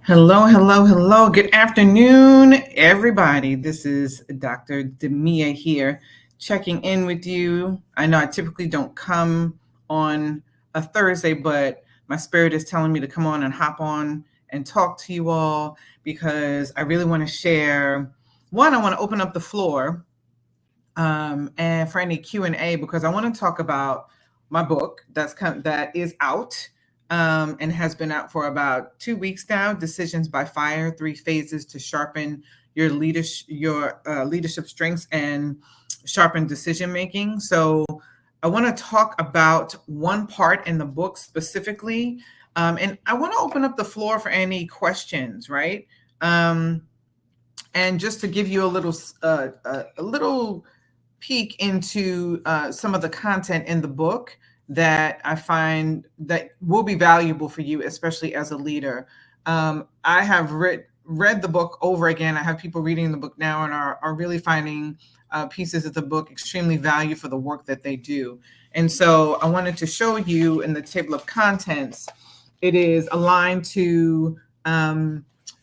Hello, hello, hello. Good afternoon, everybody. This is Dr. Demia here, checking in with you. I know I typically don't come on a Thursday, but my spirit is telling me to come on and hop on and talk to you all because I really want to share. One, I want to open up the floor and for any Q&A because I want to talk about my book that is out and has been out for about 2 weeks now. Decisions by Fire: 3 Phases to Sharpen Your leadership strengths and sharpen decision making. So I want to talk about one part in the book specifically, and I want to open up the floor for any questions. Right. And just to give you a little peek into some of the content in the book that I find that will be valuable for you, especially as a leader. I have read the book over again. I have people reading the book now and are really finding pieces of the book extremely valuable for the work that they do. And so I wanted to show you in the table of contents, it is aligned to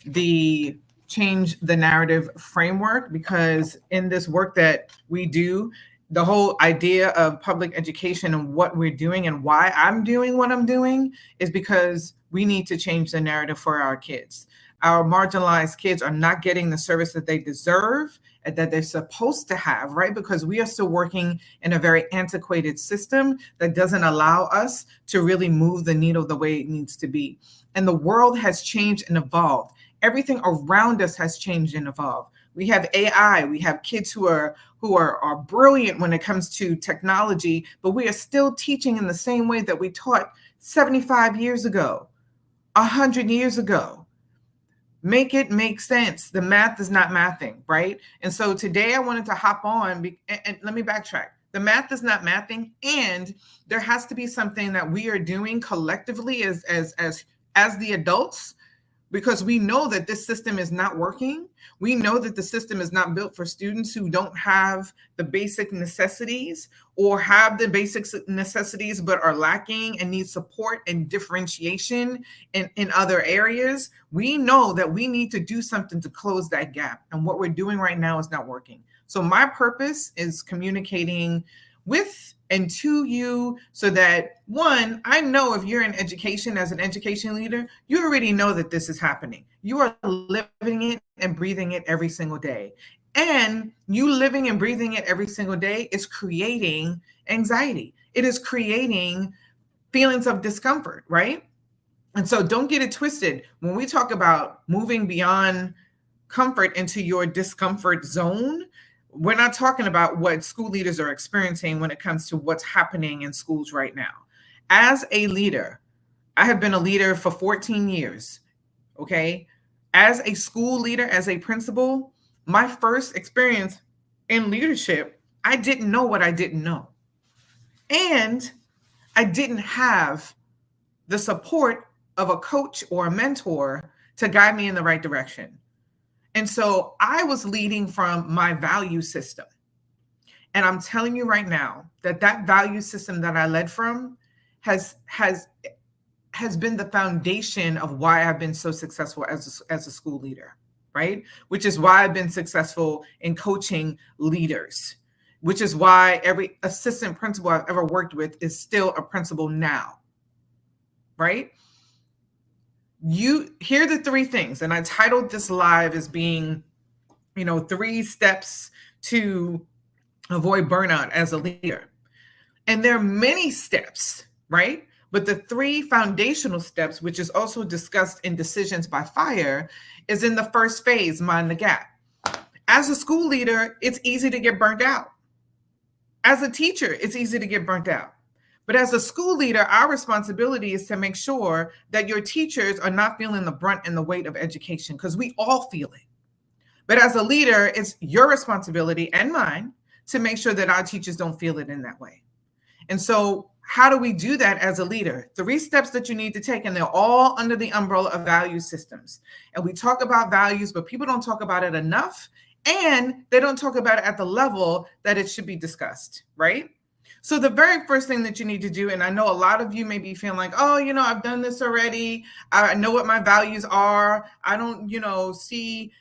the change the narrative framework, because in this work that we do, the whole idea of public education and what we're doing and why I'm doing what I'm doing is because we need to change the narrative for our kids. Our marginalized kids are not getting the service that they deserve and that they're supposed to have, right? Because we are still working in a very antiquated system that doesn't allow us to really move the needle the way it needs to be. And the world has changed and evolved. Everything around us has changed and evolved. We have AI. We have kids who are brilliant when it comes to technology, but we are still teaching in the same way that we taught 75 years ago, 100 years ago. Make it make sense. The math is not mathing, right? And so today I wanted to hop on and let me backtrack. The math is not mathing, and there has to be something that we are doing collectively as the adults, because we know that this system is not working. We know that the system is not built for students who don't have the basic necessities, or have the basic necessities but are lacking and need support and differentiation in other areas. We know that we need to do something to close that gap. And what we're doing right now is not working. So my purpose is communicating with and to you so that, one, I know if you're in education as an education leader, you already know that this is happening. You are living it and breathing it every single day. And you living and breathing it every single day is creating anxiety. It is creating feelings of discomfort, right? And so don't get it twisted. When we talk about moving beyond comfort into your discomfort zone, we're not talking about what school leaders are experiencing when it comes to what's happening in schools right now. As a leader, I have been a leader for 14 years, okay? As a school leader, as a principal, my first experience in leadership, I didn't know what I didn't know. And I didn't have the support of a coach or a mentor to guide me in the right direction. And so I was leading from my value system. And I'm telling you right now that value system that I led from has been the foundation of why I've been so successful as a school leader, right? Which is why I've been successful in coaching leaders, which is why every assistant principal I've ever worked with is still a principal now, right? You hear the 3 things, and I titled this live as being, 3 steps to avoid burnout as a leader. And there are many steps, right? But the 3 foundational steps, which is also discussed in Decisions by Fire, is in the first phase, mind the gap. As a school leader, it's easy to get burnt out. As a teacher, it's easy to get burnt out. But as a school leader, our responsibility is to make sure that your teachers are not feeling the brunt and the weight of education, because we all feel it. But as a leader, it's your responsibility and mine to make sure that our teachers don't feel it in that way. And so how do we do that as a leader? 3 steps that you need to take, and they're all under the umbrella of value systems. And we talk about values, but people don't talk about it enough, and they don't talk about it at the level that it should be discussed, right? So the very first thing that you need to do, and I know a lot of you may be feeling like, oh, I've done this already. I know what my values are. I don't, see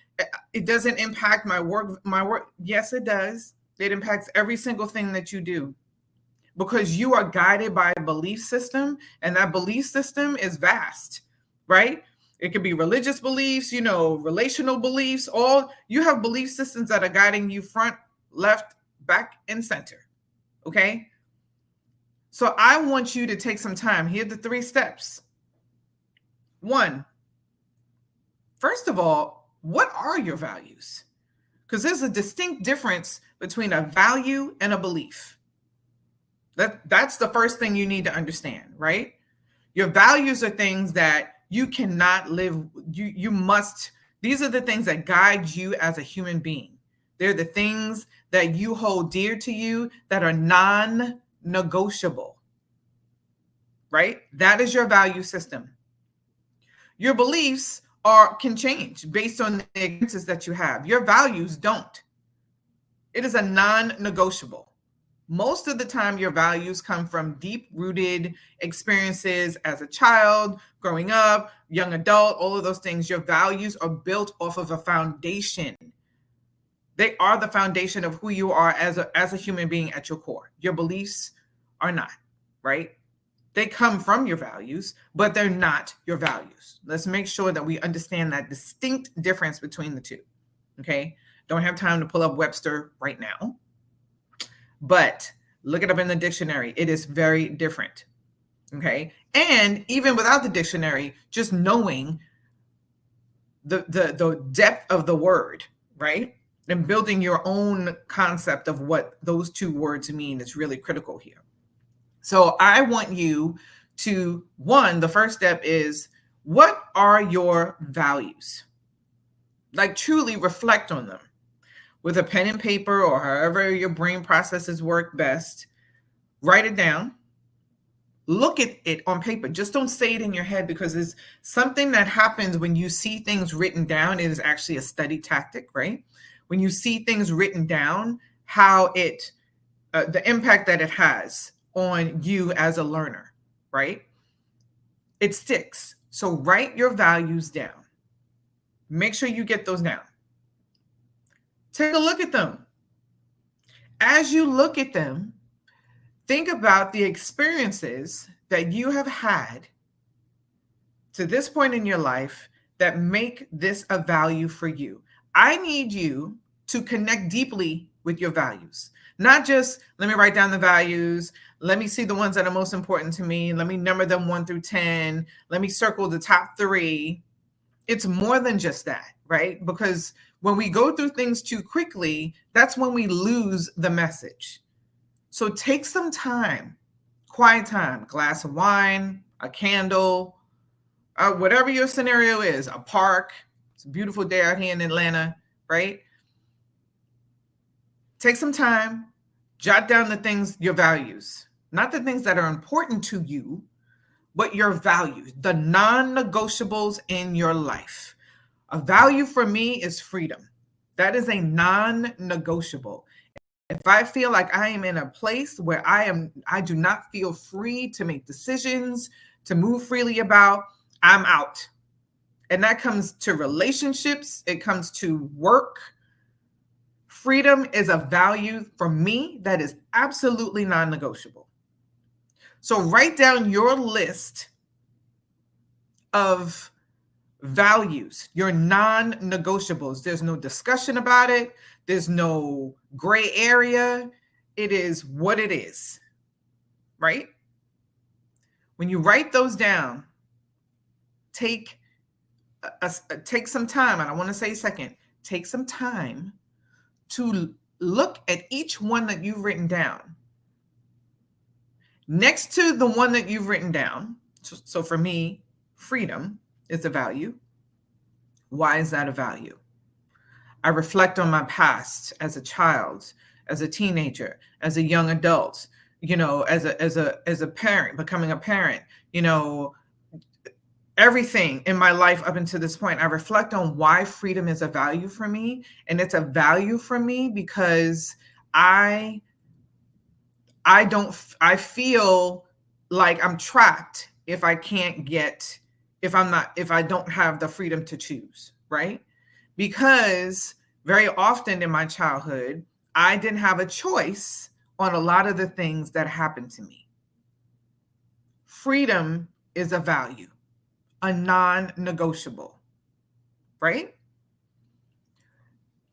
it doesn't impact my work. Yes, it does. It impacts every single thing that you do because you are guided by a belief system, and that belief system is vast, right? It could be religious beliefs, relational beliefs, you have belief systems that are guiding you front, left, back, and center. Okay. So I want you to take some time. Here are the 3 steps. 1, first of all, what are your values? Because there's a distinct difference between a value and a belief. That's the first thing you need to understand, right? Your values are things that you cannot live. You must. These are the things that guide you as a human being. They're the things that you hold dear to you that are non-negotiable, right? That is your value system. Your beliefs can change based on the experiences that you have. Your values don't. It is a non-negotiable. Most of the time, your values come from deep-rooted experiences as a child, growing up, young adult, all of those things. Your values are built off of a foundation. They are the foundation of who you are as a human being at your core. Your beliefs are not, right? They come from your values, but they're not your values. Let's make sure that we understand that distinct difference between the two, okay? Don't have time to pull up Webster right now, but look it up in the dictionary. It is very different, okay? And even without the dictionary, just knowing the depth of the word, right? And building your own concept of what those 2 words mean is really critical here. So I want you to, 1, the first step is, what are your values? Like, truly reflect on them with a pen and paper, or however your brain processes work best. Write it down. Look at it on paper. Just don't say it in your head, because it's something that happens when you see things written down. It is actually a study tactic, right? When you see things written down, how the impact that it has on you as a learner, right? It sticks. So write your values down. Make sure you get those down. Take a look at them. As you look at them, think about the experiences that you have had to this point in your life that make this a value for you. I need you to connect deeply with your values. Not just, let me write down the values. Let me see the ones that are most important to me. Let me number them 1 through 10. Let me circle the top 3. It's more than just that, right? Because when we go through things too quickly, that's when we lose the message. So take some time, quiet time, glass of wine, a candle, whatever your scenario is, a park. It's a beautiful day out here in Atlanta, right? Take some time, jot down the things, your values, not the things that are important to you, but your values, the non-negotiables in your life. A value for me is freedom. That is a non-negotiable. If I feel like I am in a place where I do not feel free to make decisions, to move freely about, I'm out. And that comes to relationships. It comes to work. Freedom is a value for me that is absolutely non-negotiable. So write down your list of values, your non-negotiables. There's no discussion about it. There's no gray area. It is what it is, right? When you write those down, take some time. And I want to say a second, take some time to look at each one that you've written down. Next to the one that you've written down, so for me, freedom is a value. Why is that a value? I reflect on my past as a child, as a teenager, as a young adult, as a parent, becoming a parent, everything in my life up until this point. I reflect on why freedom is a value for me. And it's a value for me because I I feel like I'm trapped if I can't get, if I don't have the freedom to choose, right? Because very often in my childhood, I didn't have a choice on a lot of the things that happened to me. Freedom is a value, a non negotiable, right?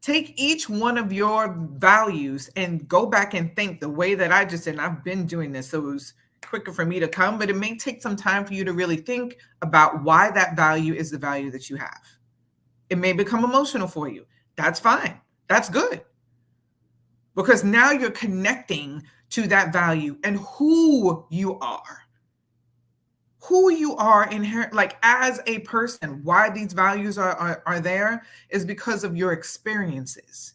Take each one of your values and go back and think the way that I just did. And I've been doing this, so it was quicker for me to come, but it may take some time for you to really think about why that value is the value that you have. It may become emotional for you. That's fine. That's good. Because now you're connecting to that value and who you are. Who you are inherent, like as a person, why these values are there is because of your experiences.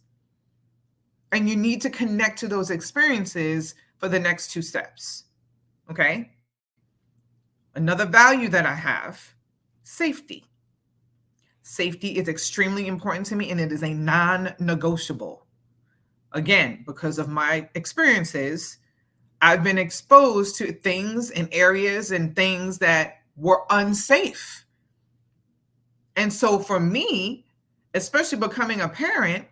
And you need to connect to those experiences for the next two steps. Okay. Another value that I have, safety. Safety is extremely important to me and it is a non negotiable. Again, because of my experiences, I've been exposed to things and areas and things that were unsafe. And so for me, especially becoming a parent,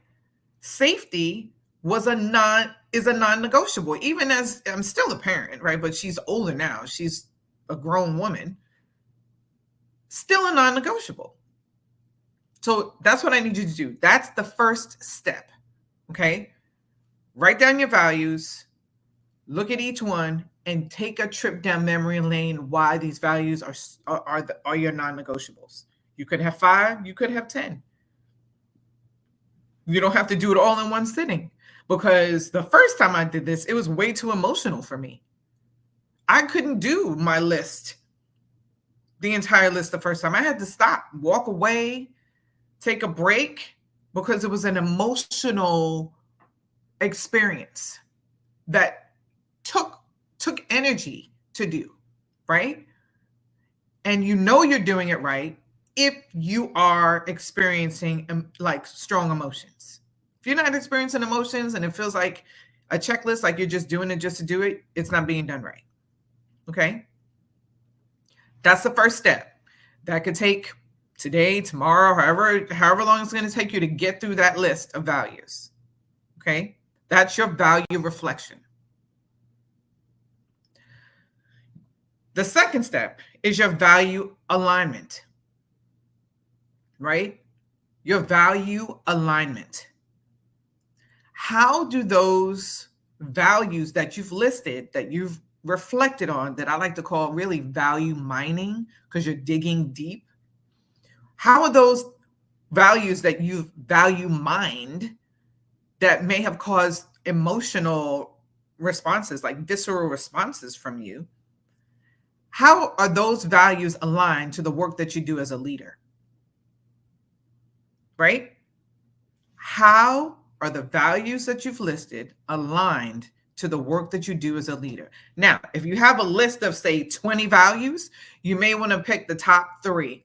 safety is a non-negotiable. Even as I'm still a parent, right? But she's older now. She's a grown woman. Still a non-negotiable. So that's what I need you to do. That's the first step. Okay? Write down your values, look at each one, and take a trip down memory lane why these values are your non-negotiables. You could have 5, you could have 10. You don't have to do it all in one sitting, because the first time I did this, it was way too emotional for me. I couldn't do my list, the entire list the first time. I had to stop, walk away, take a break, because it was an emotional experience that took energy to do, right? And you know you're doing it right if you are experiencing like strong emotions. If you're not experiencing emotions and it feels like a checklist, like you're just doing it just to do it, it's not being done right. Okay? That's the first step. That could take today, tomorrow, however long it's going to take you to get through that list of values. Okay? That's your value reflection. The second step is your value alignment, right? Your value alignment. How do those values that you've listed, that you've reflected on, that I like to call really value mining, because you're digging deep, how are those values that you've value mined that may have caused emotional responses, like visceral responses from you, how are those values aligned to the work that you do as a leader? Right? How are the values that you've listed aligned to the work that you do as a leader? Now, if you have a list of, say, 20 values, you may want to pick the top 3,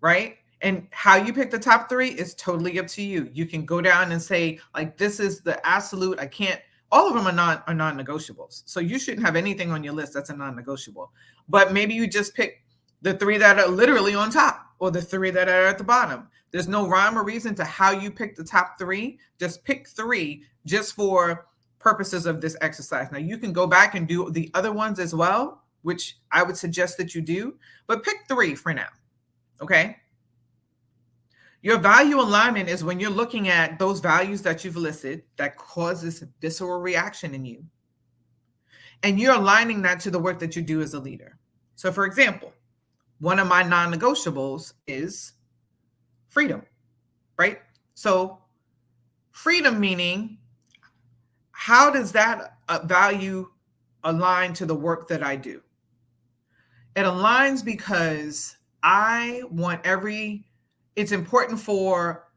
right? And how you pick the top 3 is totally up to you. You can go down and say, like, this is the absolute, I can't, all of them are non-negotiables. So you shouldn't have anything on your list that's a non-negotiable. But maybe you just pick the 3 that are literally on top, or the 3 that are at the bottom. There's no rhyme or reason to how you pick the top 3. Just pick 3 just for purposes of this exercise. Now, you can go back and do the other ones as well, which I would suggest that you do, but pick 3 for now. Okay? Your value alignment is when you're looking at those values that you've listed that cause this visceral reaction in you, and you're aligning that to the work that you do as a leader. So, for example, one of my non-negotiables is freedom, right? So, freedom meaning, how does that value align to the work that I do? It aligns because it's important for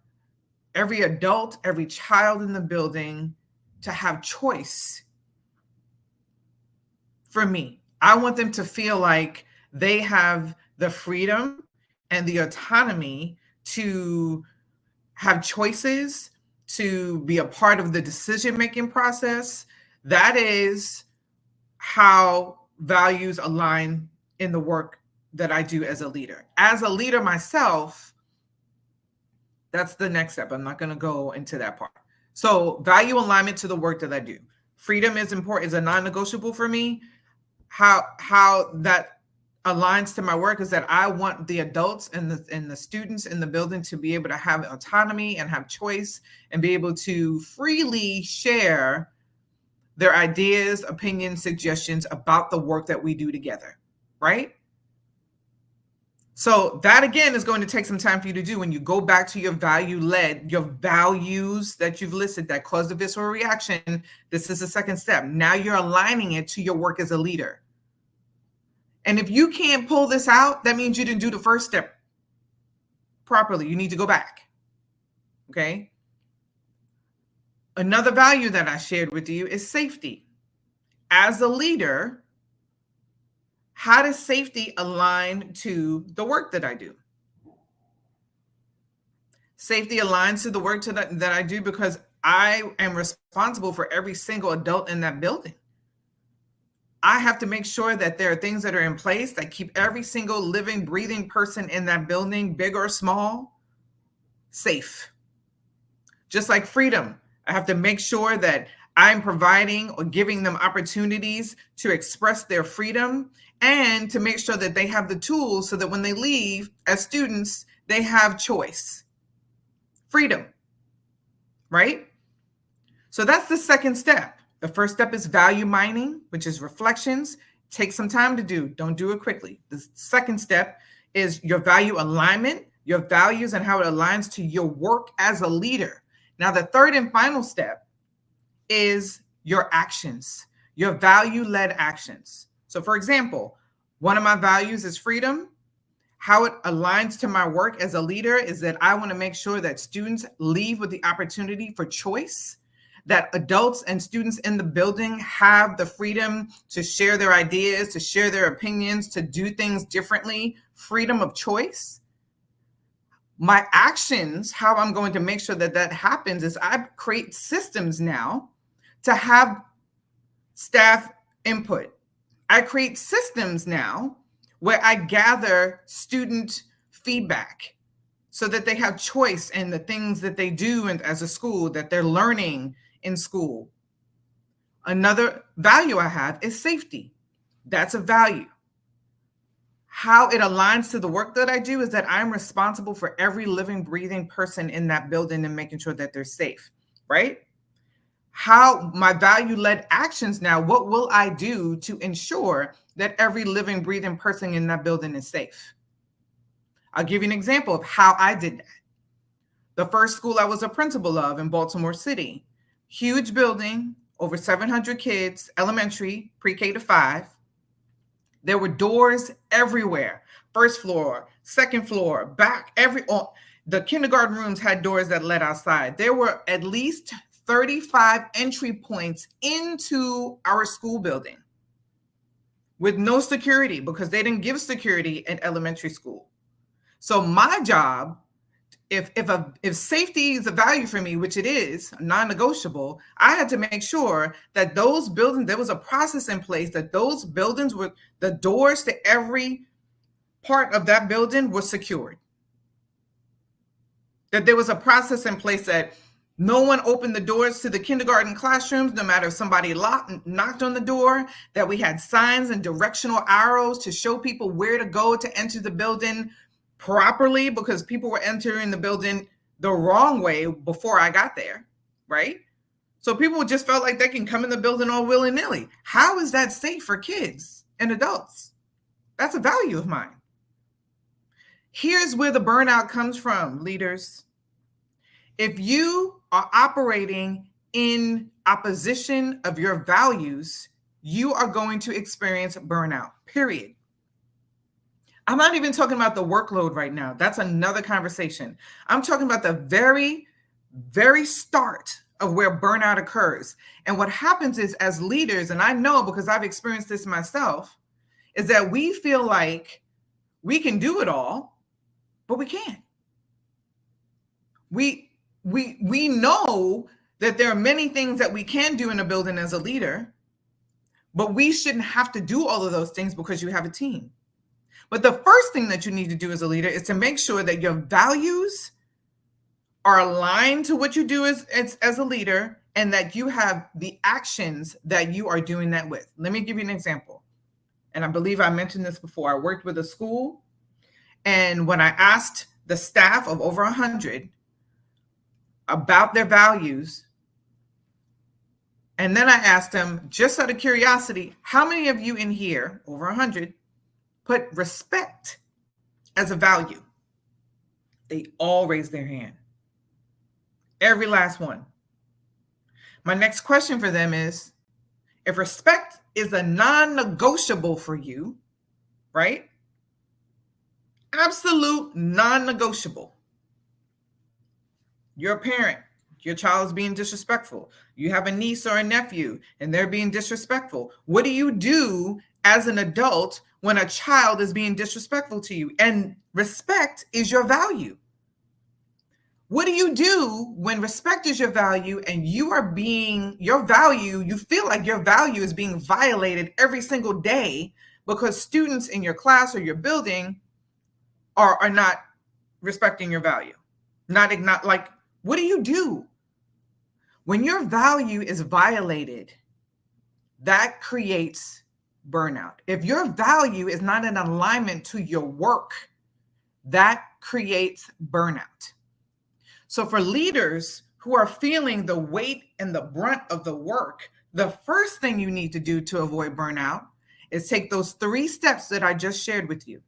every adult, every child in the building to have choice. For me, I want them to feel like they have the freedom and the autonomy to have choices, to be a part of the decision-making process, That is how values align in the work that I do as a leader. As a leader myself, that's the next step. I'm not going to go into that part. So value alignment to the work that I do. Freedom is important, is a non-negotiable for me. How that aligns to my work is that I want the adults and the students in the building to be able to have autonomy and have choice and be able to freely share their ideas, opinions, suggestions about the work that we do together, right? So that again is going to take some time for you to do. When you go back to your value-led, your values that you've listed that cause the visceral reaction, this is the second step. Now you're aligning it to your work as a leader. And if you can't pull this out, that means you didn't do the first step properly. You need to go back. Okay. Another value that I shared with you is safety. As a leader, how does safety align to the work that I do? Safety aligns to the work that I do because I am responsible for every single adult in that building. I have to make sure that there are things that are in place that keep every single living, breathing person in that building, big or small, safe. Just like freedom, I have to make sure that I'm providing or giving them opportunities to express their freedom and to make sure that they have the tools so that when they leave as students, they have choice. Freedom, right? So that's the second step. The first step is value mining, which is reflections. Take some time to do. Don't do it quickly. The second step is your value alignment, your values and how it aligns to your work as a leader. Now, the third and final step is your actions, your value-led actions. So, for example, one of my values is freedom. How it aligns to my work as a leader is that I want to make sure that students leave with the opportunity for choice, that adults and students in the building have the freedom to share their ideas, to share their opinions, to do things differently, freedom of choice. My actions, how I'm going to make sure that that happens is I create systems now to have staff input. I create systems now where I gather student feedback so that they have choice in the things that they do as a school, that they're learning in school. Another value I have is safety. That's a value. How it aligns to the work that I do is that I'm responsible for every living, breathing person in that building and making sure that they're safe, right? How my value-led actions now, what will I do to ensure that every living, breathing person in that building is safe? I'll give you an example of how I did that. The first school I was a principal of in Baltimore City, huge building, over 700 kids, elementary, pre-K to 5. There were doors everywhere. First floor, second floor, back, the kindergarten rooms had doors that led outside. There were at least 35 entry points into our school building with no security because they didn't give security in elementary school. So my job, if safety is a value for me, which it is non-negotiable, I had to make sure that those buildings, there was a process in place that those buildings were, the doors to every part of that building was secured. That there was a process in place that no one opened the doors to the kindergarten classrooms, no matter if somebody knocked on the door, that we had signs and directional arrows to show people where to go to enter the building properly, because people were entering the building the wrong way before I got there, right? So people just felt like they can come in the building all willy-nilly. How is that safe for kids and adults? That's a value of mine. Here's where the burnout comes from, leaders. If you are operating in opposition of your values, you are going to experience burnout, period. I'm not even talking about the workload right now. That's another conversation. I'm talking about the very, very start of where burnout occurs. And what happens is, as leaders, and I know because I've experienced this myself, is that we feel like we can do it all, but we can't. We know that there are many things that we can do in a building as a leader, but we shouldn't have to do all of those things because you have a team. But the first thing that you need to do as a leader is to make sure that your values are aligned to what you do as a leader, and that you have the actions that you are doing that with. Let me give you an example. And I believe I mentioned this before. I worked with a school, and when I asked the staff of over 100 about their values, and then I asked them, just out of curiosity, how many of you in here, over 100, put respect as a value? They all raised their hand. Every last one. My next question for them is, if respect is a non-negotiable for you, right? Absolute non-negotiable. You're a parent, your child is being disrespectful. You have a niece or a nephew and they're being disrespectful. What do you do as an adult when a child is being disrespectful to you? And respect is your value. What do you do when respect is your value and you feel like your value is being violated every single day because students in your class or your building are not respecting your value? Not like, what do you do? When your value is violated, that creates burnout. If your value is not in alignment to your work, that creates burnout. So for leaders who are feeling the weight and the brunt of the work, the first thing you need to do to avoid burnout is take those 3 steps that I just shared with you.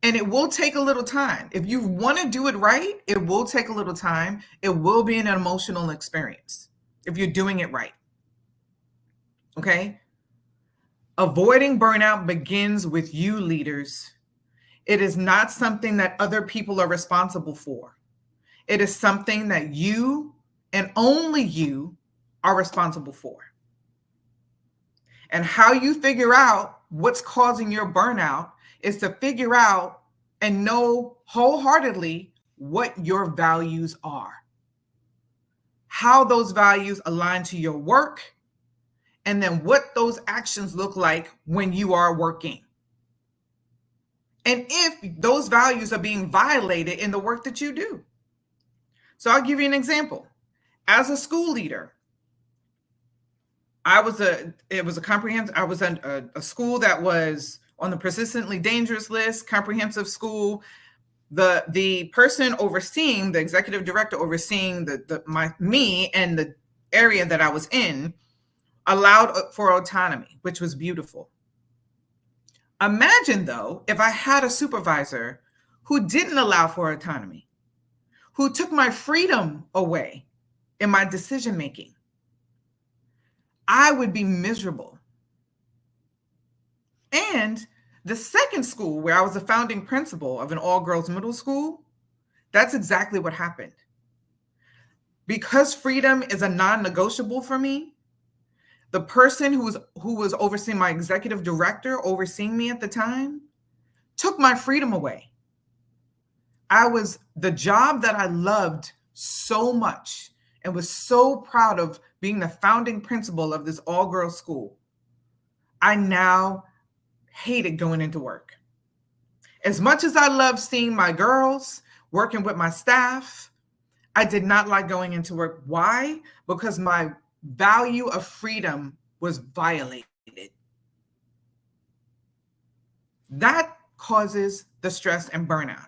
And it will take a little time. If you want to do it right, it will take a little time. It will be an emotional experience if you're doing it right. Okay? Avoiding burnout begins with you, leaders. It is not something that other people are responsible for. It is something that you and only you are responsible for. And how you figure out what's causing your burnout is to figure out and know wholeheartedly what your values are, how those values align to your work, and then what those actions look like when you are working. And if those values are being violated in the work that you do. So I'll give you an example. As a school leader, I was a school that was on the persistently dangerous list, comprehensive school. The person overseeing, the executive director overseeing me and the area that I was in, allowed for autonomy, which was beautiful. Imagine though, if I had a supervisor who didn't allow for autonomy, who took my freedom away in my decision making, I would be miserable. And the second school, where I was a founding principal of an all-girls middle school, that's exactly what happened. Because freedom is a non-negotiable for me, the person who was overseeing, my executive director overseeing me at the time, took my freedom away. The job that I loved so much and was so proud of being the founding principal of this all-girls school, I now hated going into work. As much as I loved seeing my girls, working with my staff, I did not like going into work. Why? Because my value of freedom was violated. That causes the stress and burnout.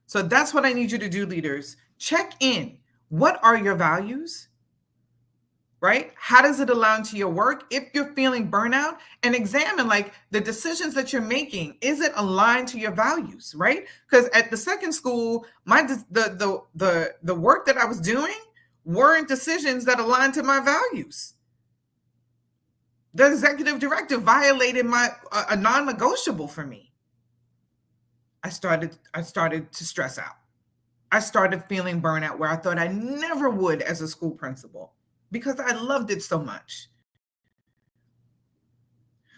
So that's what I need you to do, leaders. Check in. What are your values? Right? How does it align to your work? If you're feeling burnout, and examine like the decisions that you're making, is it aligned to your values, right? Because at the second school, the work that I was doing weren't decisions that aligned to my values. The executive director violated a non-negotiable for me. I started to stress out. I started feeling burnout where I thought I never would as a school principal, because I loved it so much.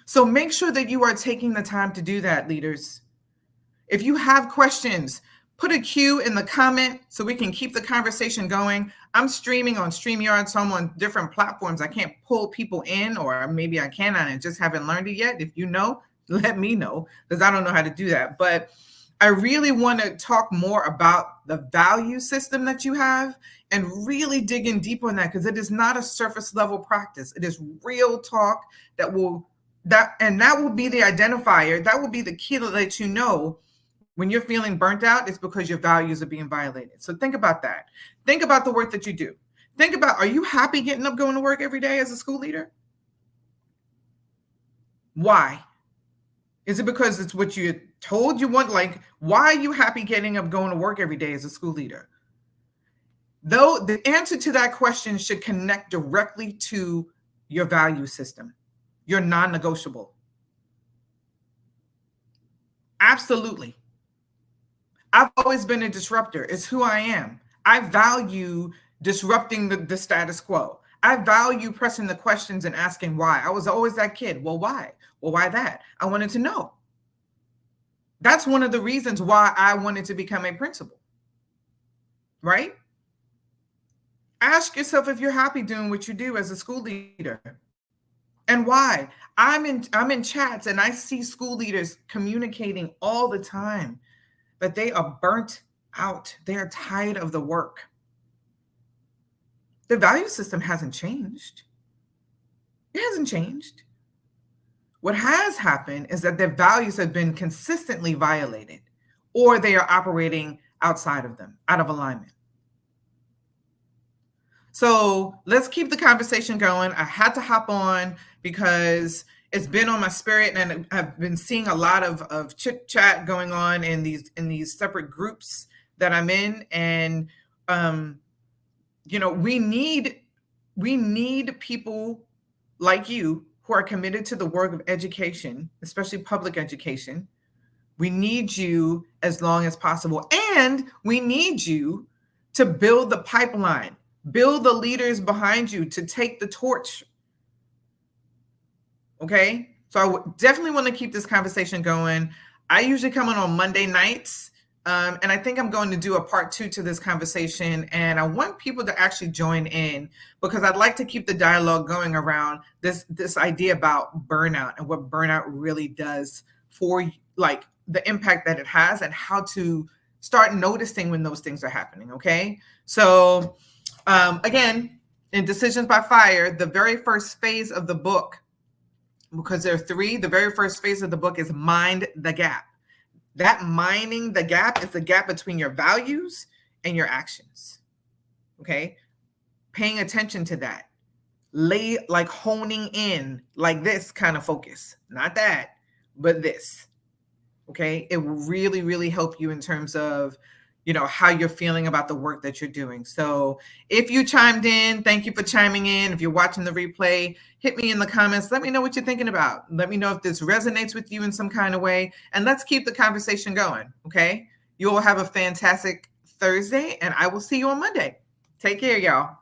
So make sure that you are taking the time to do that, leaders. If you have questions, Put a Q in the comment so we can keep the conversation going. I'm streaming on StreamYard, so I'm on different platforms. I can't pull people in, or maybe I can, and I just haven't learned it yet. If you know, let me know, because I don't know how to do that. But I really want to talk more about the value system that you have and really dig in deep on that, because it is not a surface level practice. It is real talk that will be the identifier. That will be the key to let you know when you're feeling burnt out, it's because your values are being violated. So think about that. Think about the work that you do. Think about, are you happy getting up, going to work every day as a school leader? Why? Is it because it's what you're told you want? Like, why are you happy getting up, going to work every day as a school leader? Though the answer to that question should connect directly to your value system, your non-negotiable. Absolutely. I've always been a disruptor. It's who I am. I value disrupting the status quo. I value pressing the questions and asking why. I was always that kid. Well, why? Well, why that? I wanted to know. That's one of the reasons why I wanted to become a principal, right? Ask yourself if you're happy doing what you do as a school leader. And why? I'm in chats and I see school leaders communicating all the time that they are burnt out. They are tired of the work. The value system hasn't changed. It hasn't changed. What has happened is that their values have been consistently violated, or they are operating outside of them, out of alignment. So let's keep the conversation going. I had to hop on because it's been on my spirit, and I've been seeing a lot of chit chat going on in these separate groups that I'm in. And, we need people like you who are committed to the work of education, especially public education. We need you as long as possible. And we need you to build the pipeline, build the leaders behind you to take the torch. Okay. So I would definitely want to keep this conversation going. I usually come on Monday nights. And I think I'm going to do a part 2 to this conversation. And I want people to actually join in, because I'd like to keep the dialogue going around this idea about burnout and what burnout really does for, like, the impact that it has and how to start noticing when those things are happening. Okay. So again, in Decisions by Fire, the very first phase of the book, because there are 3, the very first phase of the book is mind the gap. That minding the gap is the gap between your values and your actions. Okay. Paying attention to that. Honing in, like this kind of focus, not that, but this. Okay. It will really, really help you in terms of, how you're feeling about the work that you're doing. So if you chimed in, thank you for chiming in. If you're watching the replay, hit me in the comments. Let me know what you're thinking about. Let me know if this resonates with you in some kind of way. And let's keep the conversation going. Okay. You all have a fantastic Thursday, and I will see you on Monday. Take care, y'all.